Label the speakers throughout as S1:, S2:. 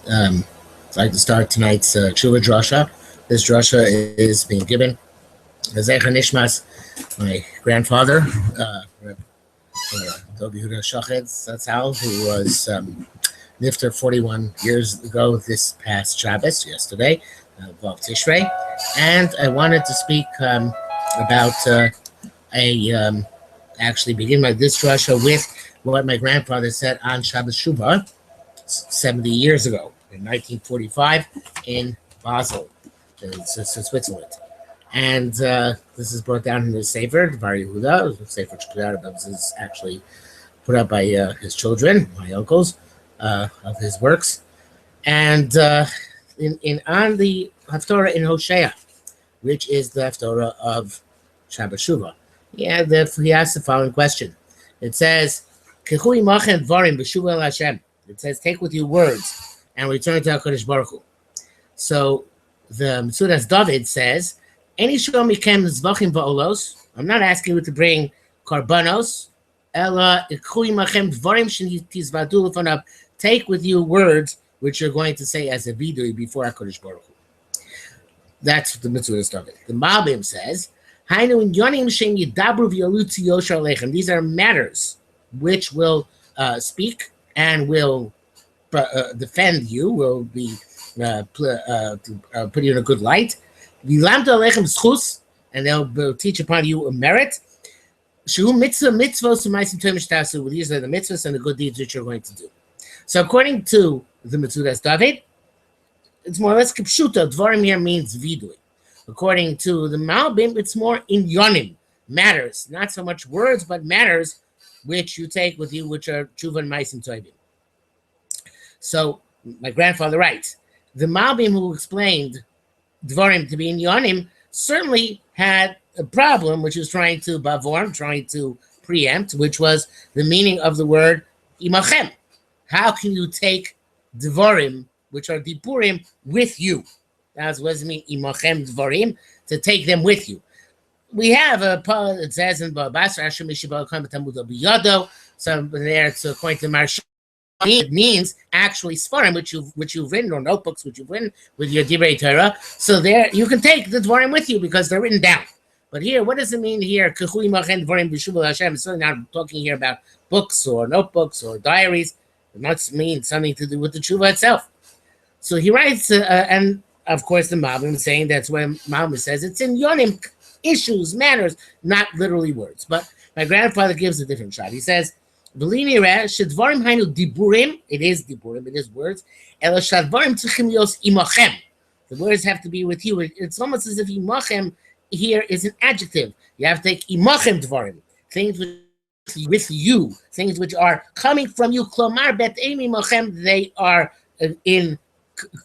S1: I'd like to start tonight's Teshuva Drosho. This Drosho is being given Zecher Nishmas, my grandfather, Tobi Huda Shachetz, that's how, who was nifter 41 years ago this past Shabbos, yesterday, of Tishrei. And I wanted to speak about actually begin my this Drosho with what my grandfather said on Shabbos Shuvah 70 years ago in 1945 in Basel, in Switzerland. And this is brought down in the Sefer, Divrei Yehuda. The Sefer that is actually put up by his children, my uncles, of his works. And in on the Haftorah in Hosea, which is the Haftorah of Shabbos Shuvah, he asked the following question. It says, "Kechu imachem dvarim b'shuva el Hashem." It says, "Take with you words and return to HaKadosh Baruch Hu." So the Metzudas David says, "Any shom mikem zvachim va'olos." I'm not asking you to bring karbanos. Ela kechu imachem dvarim shenitizvadu lefanav. Take with you words which you're going to say as a vidui before HaKadosh Baruch Hu. That's the Metzudas David. The Malbim says, these are matters which will speak and will defend you, will be put you in a good light. And they'll teach upon you a merit. These are the mitzvahs and the good deeds which you're going to do. So according to the Metzudas David, it's more or less kipshuta. Dvarim here means vidui. According to the Malbim, it's more inyonim, matters, not so much words, but matters which you take with you, which are tshuva and ma'asim tovim. So my grandfather writes, the Malbim who explained dvarim to be inyonim certainly had a problem, which was trying to bavorm, trying to preempt, which was the meaning of the word imachem. How can you take dvarim, which are dipurim, with you? That's what it means, imachem dvarim, to take them with you. We have a part that says in Babas Hashem Mishiba Kam Tamudo Biyado. So there, it's according to Marsh, it means actually svarim, which you've written, or notebooks which you've written with your Divrei Torah. So there, you can take the dvarim with you because they're written down. But here, what does it mean here? Kechu imachem dvarim b'shuva Hashem. It's certainly not talking here about books or notebooks or diaries. It must mean something to do with the Teshuvah itself. So he writes, and of course, the Malbim is saying that's where Malbim says it's in yonim, issues, matters, not literally words. But my grandfather gives a different shot. He says, "V'lini reh shedvarim hainu diburim." It is diburim. It is words. Ela shadvarim tzrichim lios imachem. The words have to be with you. It's almost as if imachem here is an adjective. You have to take imachem dvarim, things with you, things which are coming from you. Klomar bet emi machem. They are in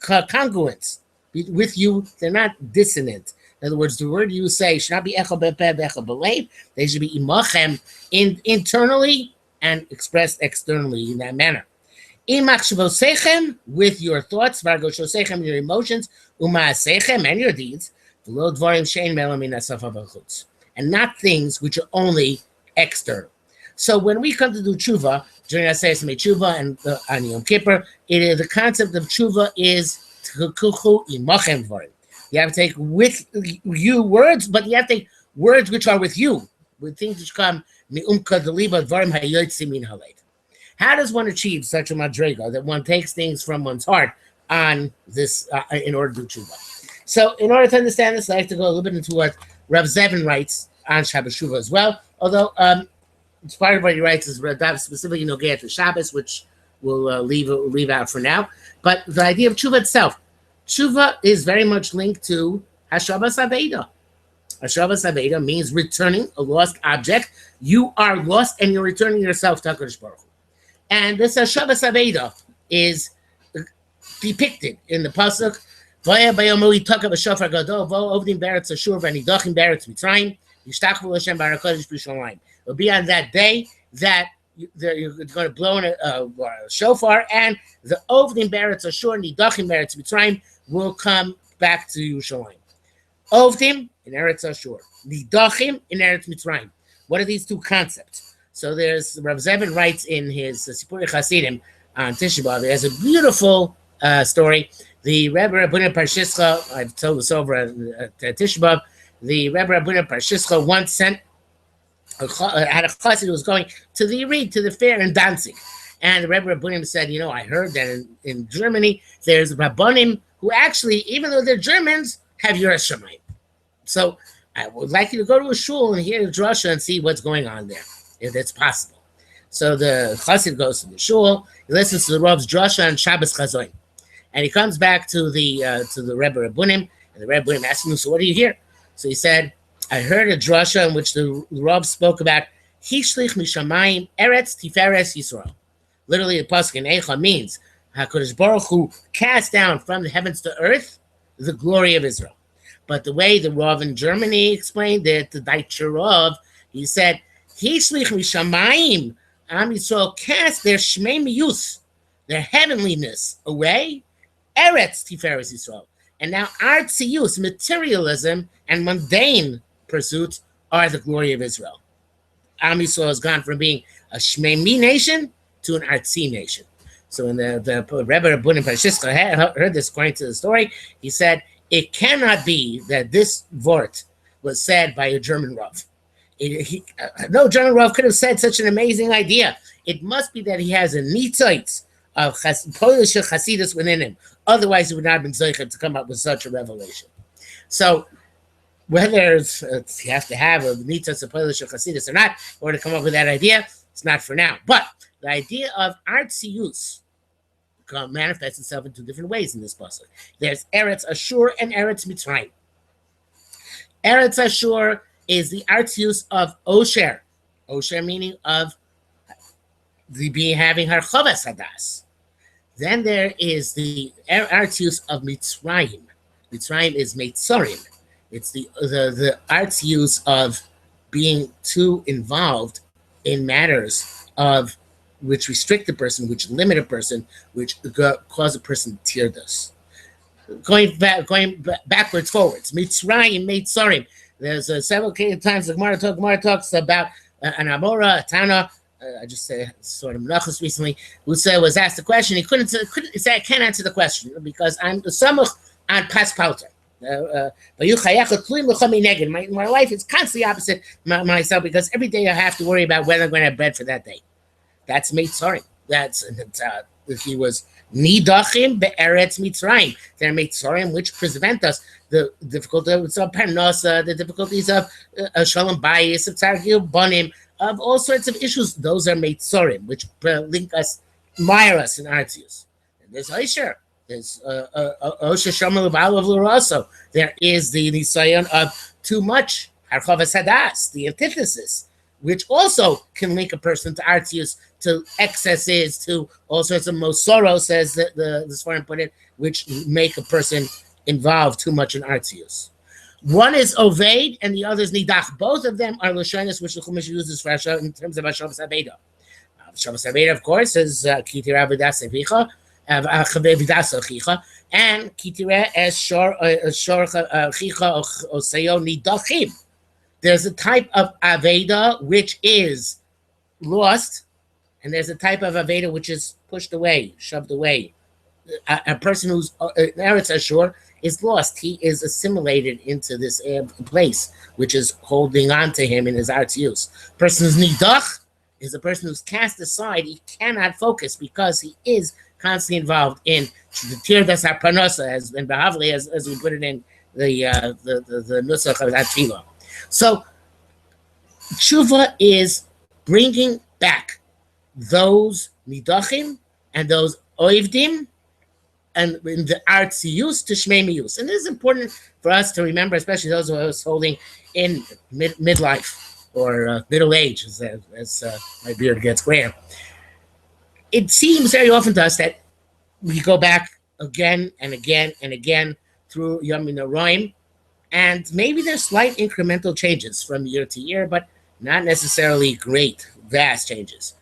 S1: congruence with you. They're not dissonant. In other words, the word you say should not be echo bepeh, echo belev. They should be imachem internally and expressed externally in that manner. Imach shvosechem, with your thoughts, vargoshosechem, your emotions, umaasechem, and your deeds, v'lo dvarim shein melam min hasafa v'chutz, and not things which are only external. So when we come to do tshuva during Aseres tshuva and on Yom Kippur, the concept of tshuva is tekuchu imachem dvarim. You have to take with you words, but you have to take words which are with you, with things which come mi'umka deliba dvarim hayotzi min halev. How does one achieve such a madrega that one takes things from one's heart on this in order to do tshuva? So in order to understand this, I have to go a little bit into what Rav Zevin writes on Shabbos Shuvah as well, although it's part of what he writes is specifically Nogea to Shabbos, which we'll leave out for now. But the idea of tshuva itself, tshuva is very much linked to Hashavas Aveda. Hashavas Aveda means returning a lost object. You are lost and you're returning yourself to HaKadosh Baruch Hu. And this Hashavas Aveda is depicted in the pasuk. Vaya bayomu yitaka b'shofar gadol vo ovdim beretz ashur v'nidachim beretz mitzrayim yishtachvu l'Hashem b'harakodesh b'shalayim. It'll be on that day that you're going to blow in a shofar, and the ovdim beretz ashur nidachim beretz mitzrayim will come back to Yerushalayim. Ovdim in Eretz Ashur, Nidachim in Eretz Mitzrayim. What are these two concepts? So there's Rav Zevin writes in his Sipurei Chasidim on Teshuvah. There's a beautiful story. The Rebbe Rabbeinu Parshischa, I've told this over at Teshuvah, the Rebbe Rabbeinu Parshischa once had a chassid who was going to the Reed, to the fair in Danzig. And the Rebbe Rabbeinu said, I heard that in Germany, there's Rabbanim who actually, even though they're Germans, have Yiras Shamayim. So I would like you to go to a shul and hear the drasha and see what's going on there, if it's possible. So the chassid goes to the shul, he listens to the Rav's drasha and Shabbos Chazoin. And he comes back to the Rebbe Rabbunim, and the Rebbe Rabbunim asked him, so what do you hear? So he said, I heard a drasha in which the Rav spoke about Hishlich Mishamayim Eretz Tiferes Yisrael. Literally, the pasuk in Eicha means HaKadosh Baruch Hu cast down from the heavens to earth the glory of Israel. But the way the Rav in Germany explained it, the Deutsche Rav, he said, Hishlich Mishamayim Am Yisrael cast their Shmei Miyus, their heavenliness away, Eretz Tiferes Yisrael. And now Artzius, materialism, and mundane pursuits are the glory of Israel. Am Yisrael has gone from being a Shmei nation to an Artzi nation. So when the Rebbe Rabbeinu Parshischa heard this according to the story, he said, it cannot be that this vort was said by a German Rav. No German Rav could have said such an amazing idea. It must be that he has a nitzitz of Polish Hasidus within him. Otherwise, he would not have been zeicher to come up with such a revelation. So, whether you have to have a nitzitz of Polish Hasidus or not, or to come up with that idea, it's not for now. But the idea of Artzius manifests itself in two different ways in this pasuk. There's Eretz Ashur and Eretz Mitzrayim. Eretz Ashur is the Artzius of Osher. Osher meaning of having Harchavas Hadas. Then there is the Artzius of Mitzrayim. Mitzrayim is Meitzorim. It's the Artzius of being too involved in matters of which restrict a person, which limit a person, which cause a person to tirdas. Going backwards, forwards. Mitzrayim, Meitzorim. There's several times the Gemara talks about an Amora, a Tana. I just sort of Menachos recently, who was asked a question. He couldn't say, I can't answer the question because I'm samuch on pas palter. My life is constantly opposite myself because every day I have to worry about whether I'm going to have bread for that day. That's Meitzorim. He was Nidachim be'eretz Mitzrayim. They're Meitzorim which prevent us the difficulties of Parnasa, the difficulties of Shalom Bayis, of Tzargil Bonim, of all sorts of issues. Those are Meitzorim, which link us, mire us in Artzius. There's Aisher. There's Osher Shomer L'Ba'al L'Raso. There is the Nisayon of too much, Harchavas Hadas, the antithesis, which also can link a person to Artzius, to excesses, to all sorts of Mosoros, as the Sfarim put it, which make a person involved too much in Artzius. One is Oved and the other is Nidach. Both of them are Lashonis, which the Chumash uses for in terms of Hashavas Aveda. Hashavas Aveda, of course, is Kitira Vidas Avicha, Vidas Achicha, and Kitira es Shor Chicha Oseyo Nidachim. There's a type of Aveda which is lost, and there's a type of Aveda which is pushed away, shoved away. A person who's Eretz Ashur is lost. He is assimilated into this place, which is holding on to him in his art's use. Person who's Nidach is a person who's cast aside. He cannot focus because he is constantly involved in the Tirdas HaParnasa, as we put it in the Nusach of Atfilah. So, Teshuvah is bringing back those Nidachim and those Oivdim and in the Artzius to Shmei Miyus. And this is important for us to remember, especially those who are holding in midlife or middle age, as my beard gets gray. It seems very often to us that we go back again and again and again through Yomim Noraim, and maybe there's slight incremental changes from year to year, but not necessarily great, vast changes.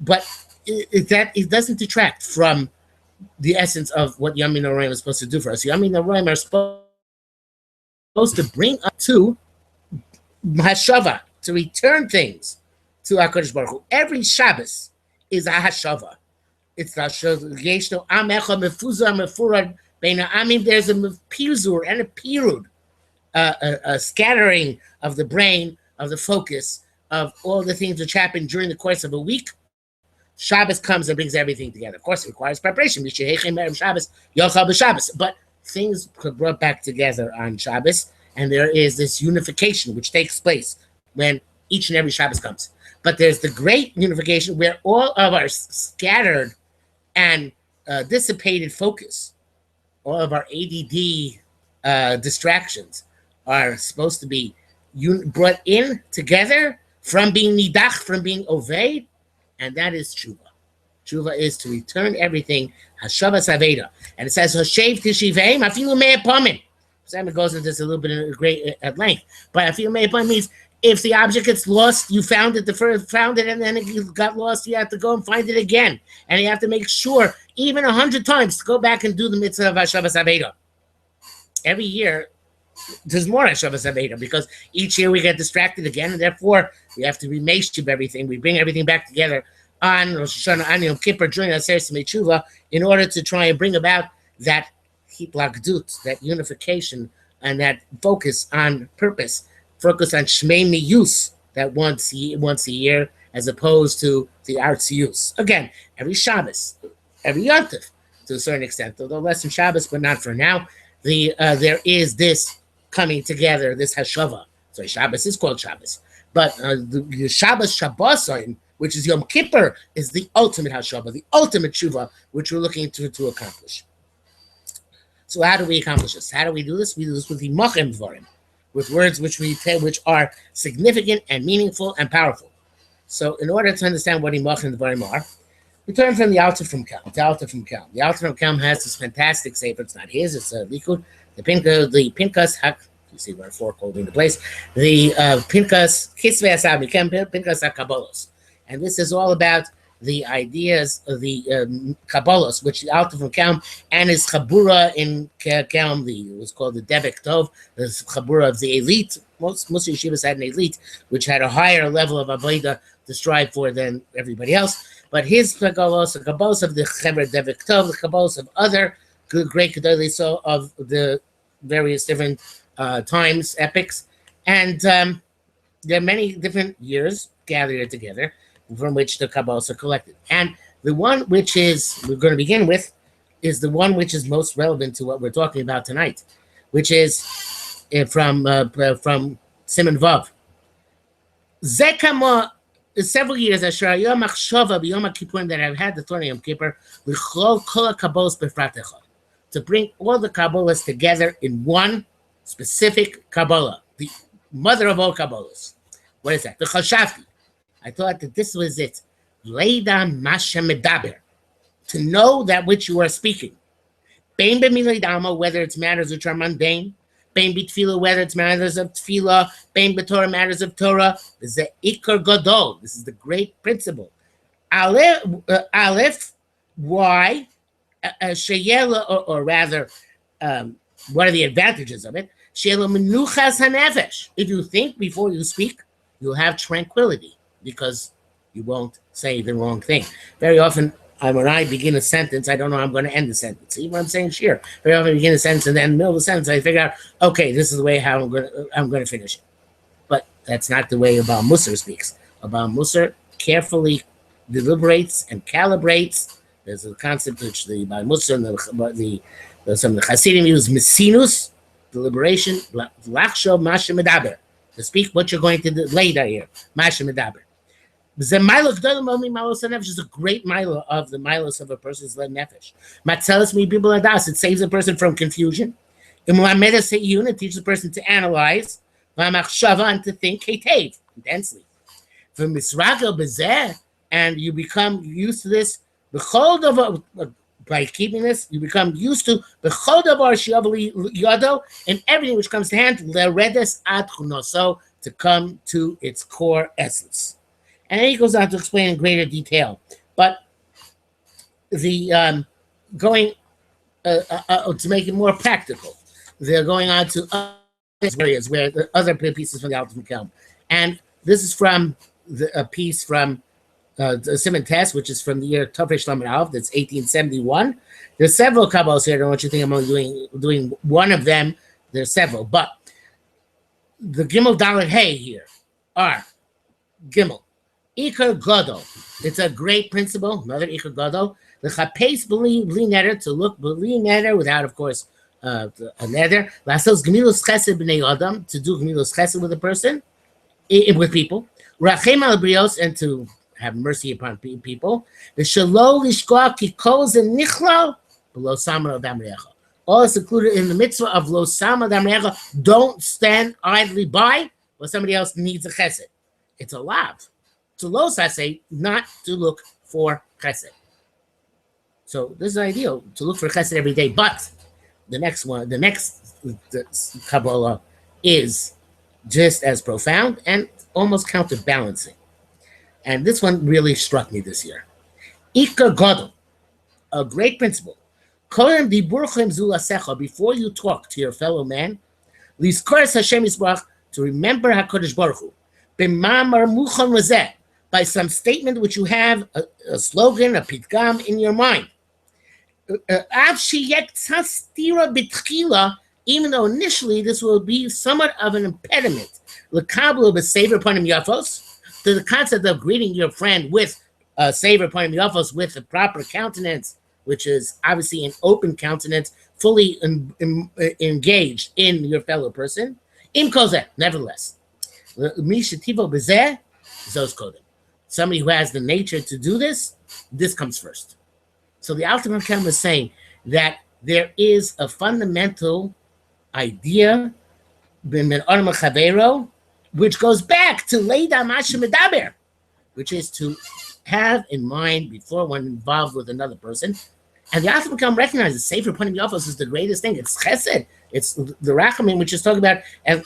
S1: But it doesn't detract from the essence of what Yomim Noraim is supposed to do for us. Yomim Noraim are supposed to bring us to Hashava, to return things to HaKadosh Baruch Hu. Every Shabbos is a Hashava. It's Yeshno Am Echad Mefuzar Mefurad Bein Ha'amim. There's a pizur and a pirud, a scattering of the brain, of the focus, of all the things which happen during the course of a week. Shabbos comes and brings everything together. Of course, it requires preparation. But things are brought back together on Shabbos, and there is this unification which takes place when each and every Shabbos comes. But there's the great unification where all of our scattered and dissipated focus, all of our ADD distractions are supposed to be brought in together from being nidach, from being oved, and that is Teshuvah. Teshuvah is to return everything, Hashavas Aveda. And it says, Hashev Tishiveim, Afilu Me'apamim. Simon goes into this a little bit in great at length. But Afilu Me'apamim means if the object gets lost, you found it, and then it got lost, you have to go and find it again. And you have to make sure, even 100 times, to go back and do the mitzvah of Hashavas Aveda. Every year, there's more Hashavas Aveda, because each year we get distracted again, and therefore we have to remeshtiv everything. We bring everything back together on Rosh Hashanah, on Yom Kippur, during Aseres Teshuvah, in order to try and bring about that hitlagdut, that unification, and that focus on purpose, focus on Shmei Miyus, that once a year, as opposed to the Artzius. Again, every Shabbos, every Yontif, to a certain extent, although less than Shabbos, but not for now. There is this coming together, this Hashava. So Shabbos is called Shabbos. But the Shabbos Shabboson, which is Yom Kippur, is the ultimate Hashava, the ultimate Teshuvah, which we're looking to accomplish. So how do we accomplish this? How do we do this? We do this with the Mochem Dvarim, with words which are significant and meaningful and powerful. So in order to understand what Mochem Dvarim are, we turn from the Alter from Kelm. The Alter from Kelm has this fantastic sefer. It's not his, it's a Likud. The Pinkas, you see where fork holding the place. The Pinkas Kisvei Asab Pinkas HaKabbalos. And this is all about the ideas of the Kabbalos, which the Alter from Kelm and his Chabura in Kelm, it was called the Debek Tov, the Chabura of the elite. Most yeshivas had an elite, which had a higher level of Avodah to strive for than everybody else. But his Kabbalos, the Kabbalos of the Chever Debek Tov, the Kabbalos of other great Gedolim, so of the various different times, epics, and there are many different years gathered together from which the Kabbalos are collected. And the one which we're going to begin with is the one which is most relevant to what we're talking about tonight, which is from Siman Vav. Zekama, several years that I've had the Torah Yom Kippur, to bring all the Kabbalas together in one specific Kabbalah, the mother of all Kabbalas. What is that? The Chashavti. I thought that this was it. Leida Masha Medaber. To know that which you are speaking. Bein b'milei dama, whether it's matters which are mundane. Bein b'tefillah, whether it's matters of tefillah. Bein b'torah, matters of Torah. This is the Ikar Gadol. This is the great principle. Aleph, why? Sheyela, or rather, what are the advantages of it? Sheyela menuchas hanefesh. If you think before you speak, you'll have tranquility, because you won't say the wrong thing. Very often, when I begin a sentence, I don't know how I'm going to end the sentence. Even when I'm saying shir, very often I begin a sentence and then in the middle of the sentence, I figure out, okay, this is the way how I'm going to finish it. But that's not the way Abal Musar speaks. Abal Musar carefully deliberates and calibrates. There's a concept which the Abal Musar and some of the Hasidim use, mesinus, deliberation, lachshav masha medaber, to speak what you're going to do later here, masha medaber. The milos nefesh is a great milo of the milos of a person's nefesh. Matzelis mi people adas. It saves a person from confusion. It teaches a person to analyze, and to think heitev, intensely. From misragel bezeh, and you become used to this. By keeping this, you become used to b'chol davar she'avli yado, and everything which comes to hand, leredes ad chunoso, to come to its core essence. And then he goes on to explain in greater detail. But the going to make it more practical, they're going on to other areas where the other pieces from the Alter from Kelm. And this is from a piece from Simon Test, which is from the year Tafresh Lamed Aleph, that's 1871. There's several Kabbalas here. I don't want you to think I'm only doing one of them. There's several, but the Gimel Dalet Hey here are Gimel. Iker Gadol. It's a great principle. Another Iker Gadol. The Chapes B'li Neder, to look B'li Neder, without, of course, a Neder. Lasos Gemilos Chesed B'nei Adam, to do Gemilos Chesed with a person, with people. Rachem Al Brios, and to have mercy upon people. The Shalol Lishkoa Kikos and Nichlal below Samar Damrecha. All is included in the mitzvah of Lo Samar Damrecha. Don't stand idly by when somebody else needs a chesed. It's a lav. To Lo Saseh, not to look for chesed. So this is ideal, to look for chesed every day. But the next Kabbalah is just as profound and almost counterbalancing. And this one really struck me this year. Iker Gadol, a great principle. Before you talk to your fellow man, to remember HaKadosh Baruch Hu, by some statement which you have, a slogan, a pitgam in your mind. Even though initially this will be somewhat of an impediment, to the concept of greeting your friend with a savor panim yafos, with a proper countenance, which is obviously an open countenance, fully engaged in your fellow person. Nevertheless, somebody who has the nature to do this, this comes first. So the Alter Rebbe is saying that there is a fundamental idea, which goes back to Leida Masha Medaber, which is to have in mind before one involved with another person. And the Alter Rebbe recognizes Sefer Panim Yafos is the greatest thing. It's Chesed. It's the Rachamim, which is talked about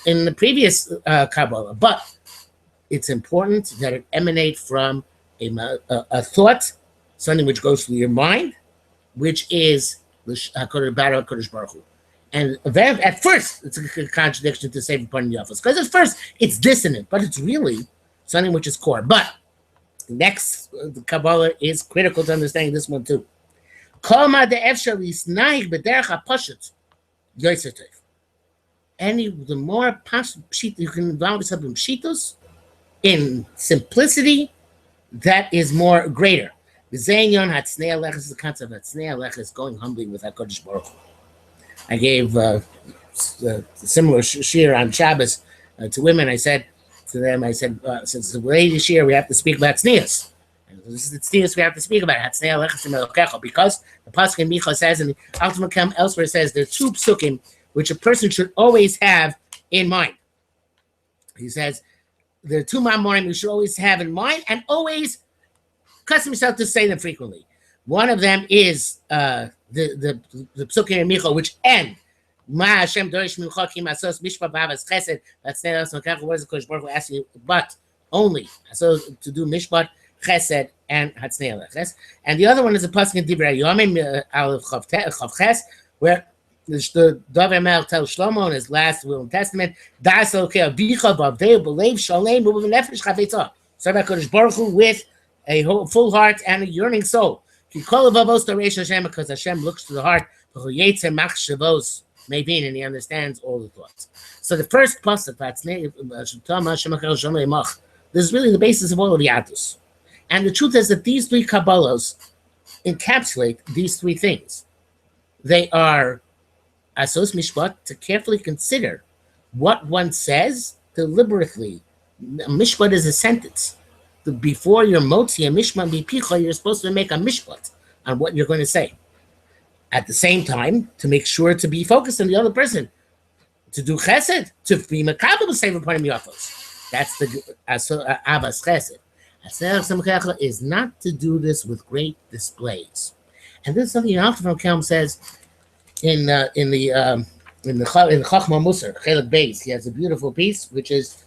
S1: in the previous Kabbalah. But it's important that it emanate from a thought, something which goes through your mind, which is HaKadosh Baruch Hu. And at first, it's a contradiction to Sefer Panim Yafos, because at first it's dissonant, but it's really something which is core. But next, the Kabbalah is critical to understanding this one too. The more you can involve yourself in pshitos, in simplicity, that is more greater. The concept of Hatznei Alech is going humbly with HaKadosh Baruch Hu. I gave a similar shir on Shabbos to women. I said to them, since the ladies' shir, we have to speak about tznius. And this is the tznius we have to speak about. Because the pasuk in Micha says, and the Alter Rebbe elsewhere says, there are two psukim which a person should always have in mind. He says, there are two mamorim you should always have in mind and always custom yourself to say them frequently. One of them is the psukim in Micha, which end Ma Hashem Dorish Mincha Ki Masos Mishpat B'Avas Chesed. That's not what does the Kodesh Baruch Hu ask you, but only so to do Mishpat, Chesed, and Hatznei Alech. And the other one is a pasuk in Divrei Yemei Aleph Chav Ches, where the David Melech tells Shlomo in his last will and testament, Das Elokei Avicha B'Avdei B'Leiv Shalem U'B'Nefesh Chavetzah. Serve HaKadosh Baruch Hu with a full heart and a yearning soul. Because Hashem looks to the heart, and he understands all the thoughts. So the first pasuk, this is really the basis of all of the Yadus. And the truth is that these three Kabbalas encapsulate these three things. They are Asos Mishpat, to carefully consider what one says deliberately. Mishpat is a sentence. Before your motzi a mishpat bipicha, you're supposed to make a mishpat on what you're going to say. At the same time, to make sure to be focused on the other person, to do chesed, to be makabel b'sefer panim yafos. That's the avas chesed. Aseres is not to do this with great displays, and this is something Alter Rebbe says in the Chachma Musar Chelik Beis. He has a beautiful piece which is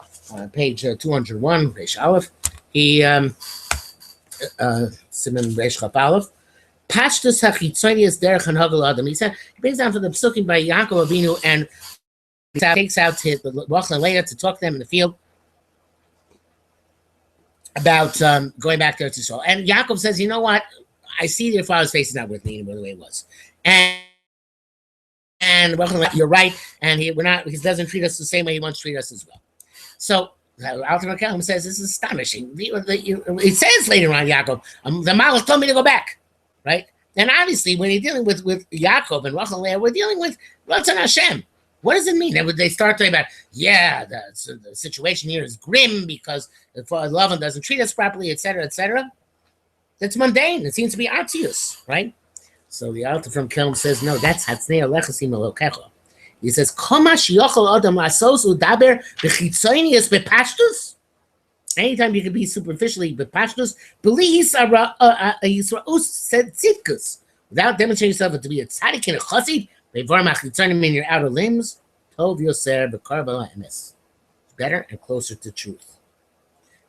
S1: page 201, page Aleph. He Simon Reish Chaf Aleph. Pashtus hachitzonius derech hanhagal adam. He brings down from the psukim by Yaakov Avinu and takes out to the Rachel and Leah to talk to them in the field. about going back there to Saul. And Yaakov says, you know what? I see your father's face is not with me anymore the way it was. And well, you're right. And he doesn't treat us the same way he wants to treat us as well. So Alter Rebbe says this is astonishing. It says later on, Yaakov, the Malach told me to go back, right? And obviously, when you're dealing with Yaakov and Rachel and Leah, we're dealing with Ratzon Hashem. What does it mean? They start talking about, the situation here is grim because Lavan doesn't treat us properly, etc., etc. That's mundane. It seems to be artius, right? So the author from Kelm says, no, that's Hatznei Alechasim Elokecha. He says, Komash Yochel Adam Lasos Udaber Bechitzonius Bepashtus. Anytime you can be superficially Bepashtus, Belis Yisraus said Tzidkus. Without demonstrating yourself to be a tzaddik and a chassid, Bevar Machitzonim in your outer limbs, Tov Yoser Bekarba Emes. Better and closer to truth.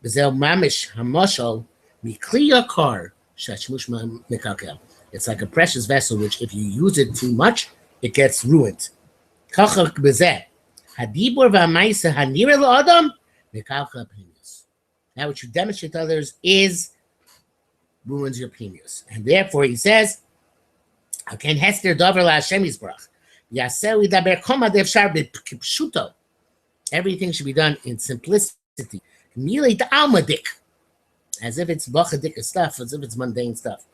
S1: Bezel Mamish Hamoshal Mikli Yakar Shashmush Mekakel. It's like a precious vessel, which if you use it too much, it gets ruined. That which you demonstrate to others ruins your penius. And therefore he says, everything should be done in simplicity. As if it's bachadik stuff, as if it's mundane stuff.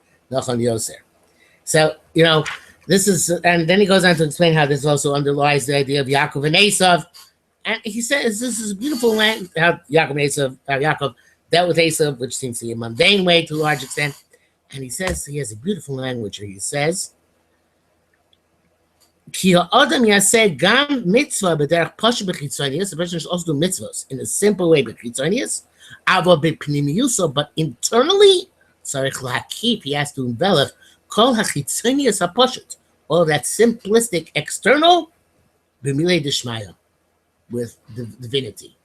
S1: So, this is, and then he goes on to explain how this also underlies the idea of Yaakov and Esav. And he says this is a beautiful language, how Yaakov dealt with Esav, which seems to be a mundane way to a large extent. And he says he has a beautiful language where he says, Ki ha'adam yaseh gam mitzvah b'derech pasha b'chitzonius. The person should also do mitzvahs in a simple way b'chitzonius, ava b'pnimiyuso, but internally, he has to envelop kol hachitzonius ha'pashut, all that simplistic external, b'milei d'shmaya, with the divinity.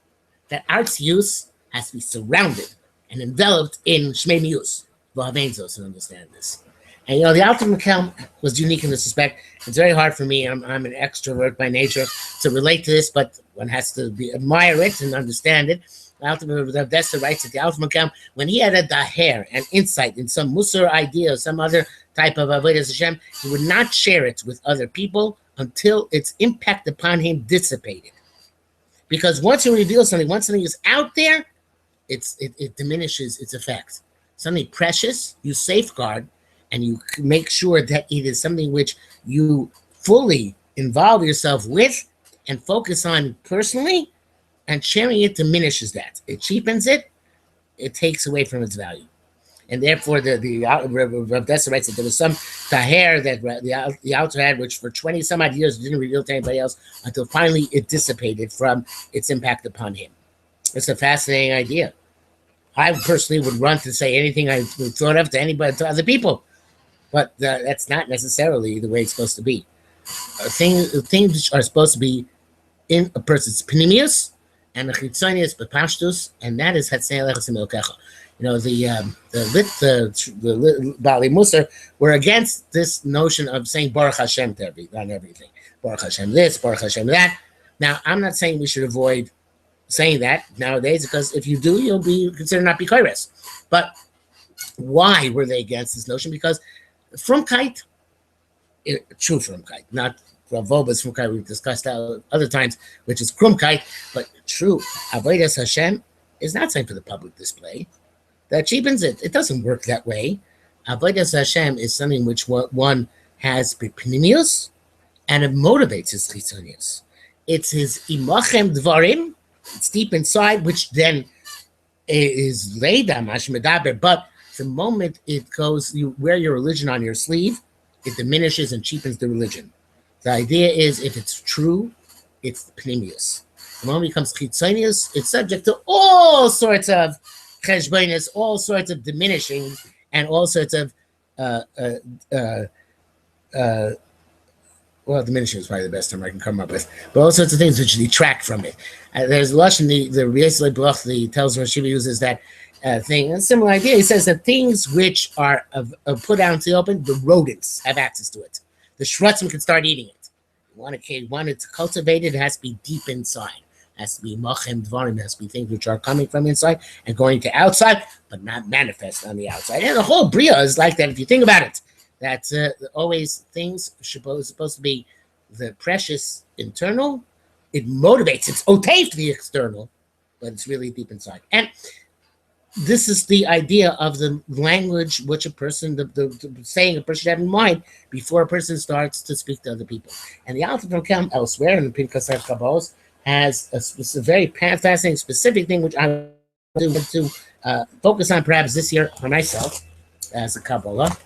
S1: That art's use has to be surrounded and enveloped in shmei mius. V'havenzos, and understand this. And the Alter Rebbe was unique in this respect. It's very hard for me. I'm an extrovert by nature to relate to this, but one has to admire it and understand it. Alter Rebbe Dessa writes that the Alter Rebbe, when he had a daher, an insight in some Musar idea or some other type of avodas Hashem, he would not share it with other people until its impact upon him dissipated. Because once you reveal something, once something is out there, it diminishes its effect. Something precious, you safeguard, and you make sure that it is something which you fully involve yourself with and focus on personally, and sharing it diminishes that. It cheapens it, it takes away from its value. And therefore, the Rav Dessa writes that there was some taher that the Alter had, which for 20 some odd years didn't reveal to anybody else until finally it dissipated from its impact upon him. It's a fascinating idea. I personally would run to say anything I thought of to anybody, to other people. But that's not necessarily the way it's supposed to be. Things are supposed to be in a person's pnimius and the chitzonius b'pashtus, and that is Hatznei Alechasim Elokecha. The Bali Musar were against this notion of saying Baruch Hashem on everything. Baruch Hashem this, Baruch Hashem that. Now, I'm not saying we should avoid saying that nowadays, because if you do, you'll be considered not bikoros. But why were they against this notion? Because Frumkeit, true Frumkeit, not Ravoba's Frumkeit, we've discussed that other times, which is Krumkeit, but true Avodas Hashem is not something for the public display. That cheapens it. It doesn't work that way. Avodas Hashem is something which one has b'pnimius, and it motivates his chitzonius. It's his imachem dvarim, it's deep inside, which then is leida mash medaber, but the moment it goes, you wear your religion on your sleeve, it diminishes and cheapens the religion. The idea is, if it's true, it's pnimius. The moment it becomes chitzonius, it's subject to all sorts of cheshbonis, all sorts of diminishing, and all sorts of diminishing is probably the best term I can come up with, but all sorts of things which detract from it. There's lush in the Riesle Bloch, the tells Rosh Shiva uses that thing, a similar idea. He says that things which are put out into the open, the rodents have access to it. The shrutzim can start eating it. You want it to cultivate it, it has to be deep inside. has to be machem dvarim, has to be things which are coming from inside and going to outside, but not manifest on the outside. And the whole bria is like that. If you think about it, that's always things supposed to be the precious internal. It motivates. It's okay to the external, but it's really deep inside. And this is the idea of the language which a person, the saying a person should have in mind before a person starts to speak to other people. And the Alter Rebbe elsewhere in the Pinkas Kabbalah has a very fascinating, specific thing which I want to focus on perhaps this year for myself as a Kabbalah.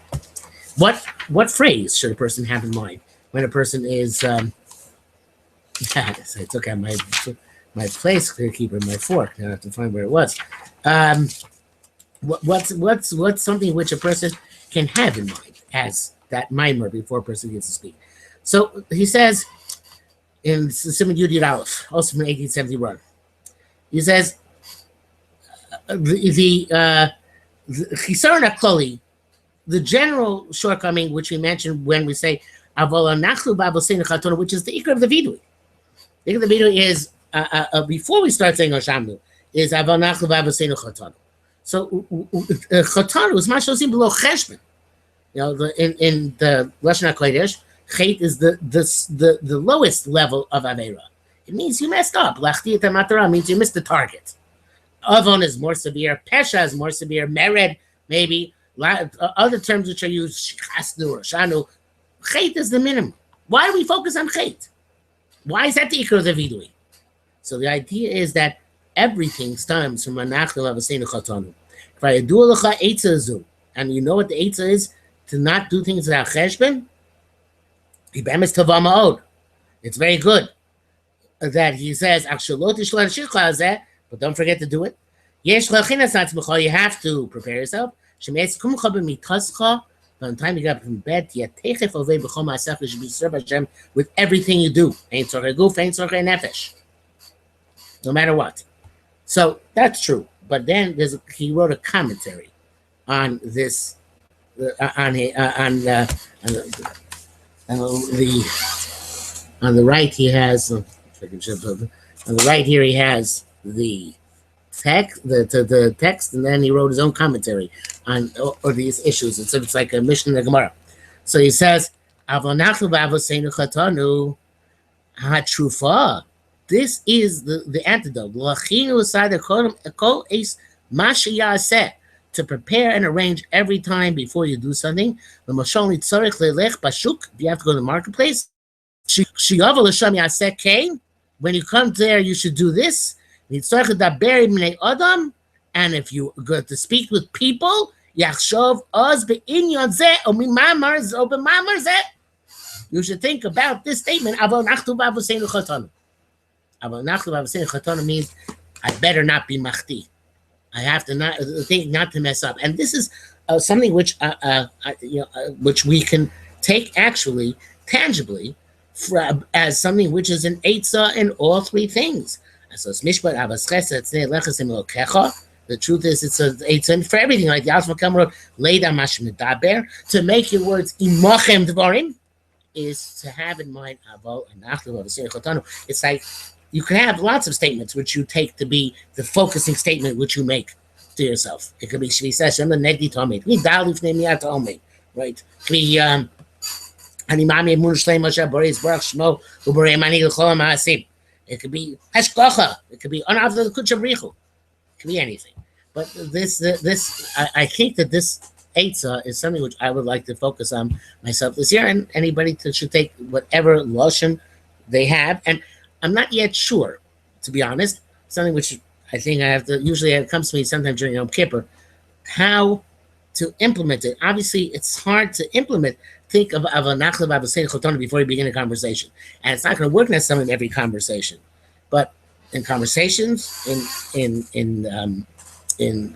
S1: What phrase should a person have in mind when a person is? I took out my place keeper, my fork. Now I have to find where it was. What's something which a person can have in mind as that mimer before a person gets to speak? So he says in Simon Yud Aleph, also from 1871, he says the Hisorerus Kloli, the general shortcoming which we mentioned when we say Avola Nachlu Babosenu Chatonu, which is the ikar of the vidui. The ikar of the vidui is before we start saying Hashamnu, is Avola Nachlu Babosenu Chatonu. So Chatonu is mashosim below cheshbon. You know, in the Lashon HaKodesh, Chet is the lowest level of Avera. It means you messed up. Lachti et matara means you missed the target. Avon is more severe. Pesha is more severe. Mered, maybe. Other terms which are used, Shechasnu or Shanu. Chet is the minimum. Why do we focus on Chet? Why is that the ikar of the vidui? So the idea is that everything stems from Anachnu Avosenu Chatonu. And you know what the Eitzah is? To not do things without cheshbon. It's very good that he says, but don't forget to do it. You have to prepare yourself. By the time you get up from bed, you should be served Hashem with everything you do. No matter what. So that's true. But then he wrote a commentary on this, on the right he has on the right here he has the text, the text, and then he wrote his own commentary on or these issues. It's like a Mishnah and a Gemara. So he says, Hatrufa. This is the antidote. To prepare and arrange every time before you do something. You have to go to the marketplace. When you come there, you should do this. And if you go to speak with people, you should think about this statement. Means I better not be machti. I have to not think not to mess up. And this is something which which we can take actually tangibly as something which is an eitzah in all three things. So it's mishpat avasches lechasim lokecha. The truth is, it's an eitzah for everything. Like the Alter Rebbe wrote, "Leida mashmedaber," to make your words imachem dvarim, is to have in mind avol anachnu avosenu chatanu. It's like you can have lots of statements which you take to be the focusing statement which you make to yourself. It could be Shvi Seshem, the Negdi Tomei. It could be Dalif Nemiat Tomei, right? It could be Animami Mun Shlem Moshe Boris Baruch Shmo Uberei Mani L'Chol Ma'asim. It could be Hashkocha. It could be Anavda Kuchav Richu. It could be anything. But this I think that this Eitzah is something which I would like to focus on myself this year, and anybody should take whatever lotion they have. And I'm not yet sure, to be honest, something which I think I have to, usually it comes to me sometimes during Yom Kippur, how to implement it. Obviously, it's hard to implement. Think of a nachla b'abosenu chotonu before you begin a conversation. And it's not going to work necessarily in every conversation. But in conversations, in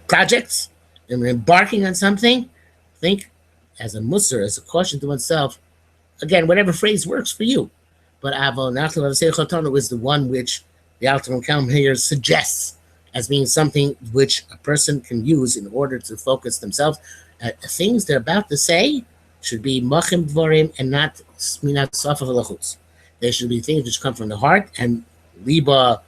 S1: projects, and embarking on something, think as a musar, as a caution to oneself, again, whatever phrase works for you. But Avo Nachlu Avosenu Chatonu is the one which the Alter Rebbe here suggests as being something which a person can use in order to focus themselves. Things they're about to say should be machim dvarim and not minat safa v'lachutz. They should be things which come from the heart, and liba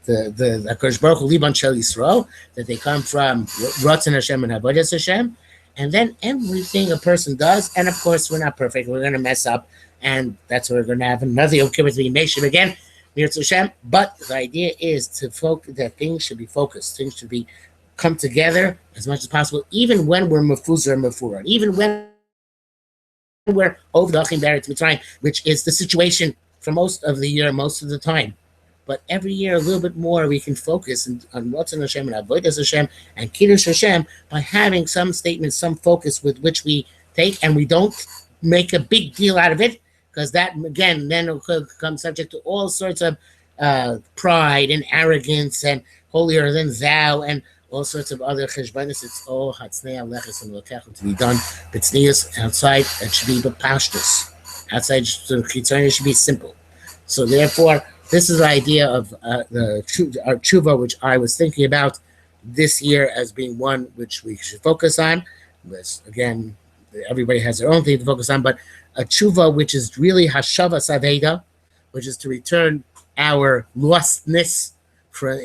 S1: the HaKadosh Baruch Hu Liban Shel Yisrael, that they come from Ratzon Hashem and Avodas Hashem, and then everything a person does, and of course we're not perfect, we're going to mess up, and that's where we're going to have another Yom Kippur Yemei again, Mirz Hashem. But the idea is to focus, that things should be focused, things should be come together as much as possible, even when we're mefuzar and mefurad, even when we're over the Achim Beretz Mitzrayim, which is the situation for most of the year, most of the time. But every year, a little bit more, we can focus on what's in Hashem and Avodas Hashem and Kiddush Hashem by having some statements, some focus with which we take, and we don't make a big deal out of it, because that, again, then it could become subject to all sorts of pride and arrogance and holier than thou and all sorts of other cheshbonis. It's all hatznei aleches and lokechim to be done. B'tznius outside, it should be b'pashtus. Outside, the chitzonius should be simple. So therefore, this is the idea of our Teshuvah, which I was thinking about this year as being one which we should focus on. Because, again, everybody has their own thing to focus on, but a Teshuvah which is really Hashavas Aveda, which is to return our lostness over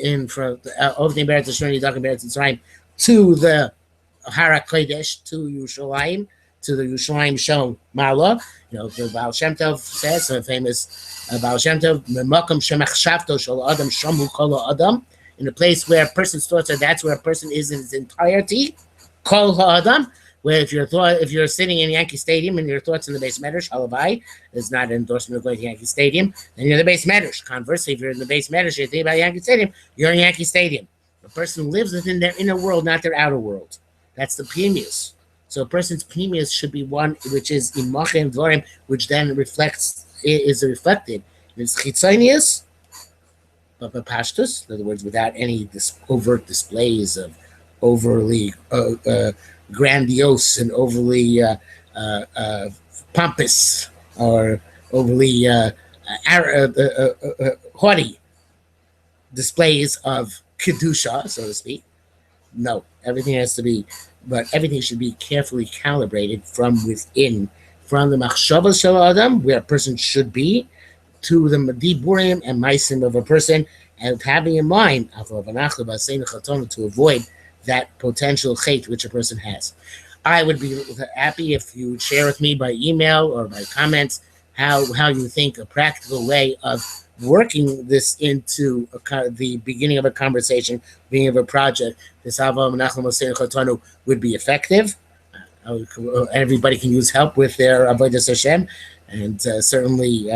S1: the Beretz Hashem, Yidachim Beretz Mitzrayim, to the Hara Kodesh, to Yerushalayim, to the Yerushalayim Shom Ma'ala. You know, the Baal Shem Tov says, a famous Baal Shem Tov, Memakam Shemachshavto Shal Adam Shamu Kol Adam, in a place where a person's thoughts are, that's where a person is in his entirety, Kol Adam. Where if you're sitting in Yankee Stadium and your thoughts in the base medrash, halavai is not an endorsement of going to Yankee Stadium, then you're in the base medrash. Conversely, if you're in the base medrash, you're thinking about Yankee Stadium, you're in Yankee Stadium. A person lives within their inner world, not their outer world. That's the pneumius. So a person's pneumius should be one which is in machem dvarim, which then is reflected in its chitzonius, but pashtus, in other words, without any overt displays of overly grandiose and overly pompous or overly haughty displays of kedusha, so to speak. No, everything has to be, but everything should be carefully calibrated from within, from the machshavas shel adam, where a person should be, to the diburim and maisim of a person, and having in mind to avoid that potential hate which a person has. I would be happy if you would share with me by email or by comments how you think a practical way of working this into the beginning of a conversation, beginning of a project, this would be effective. Everybody can use help with their avodas Hashem, and certainly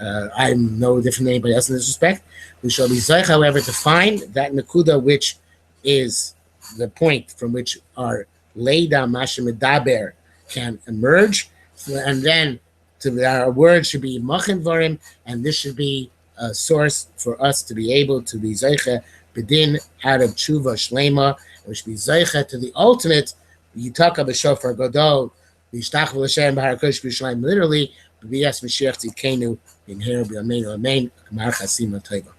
S1: I'm no different than anybody else in this respect. We shall be zoich, however, to find that nakuda which is the point from which our leida masha medaber can emerge, and then our words should be machin dvarim, and this should be a source for us to be able to be zeicha bedin out of tshuva shlema, and we should be zeicha to the ultimate yitaka b'shofar gadol v'yishtach v'lashem b'har kodesh b'Yerushalayim, literally b'bias Mashiach tzidkenu in here b'yameinu amen. Kamar chasim atayva.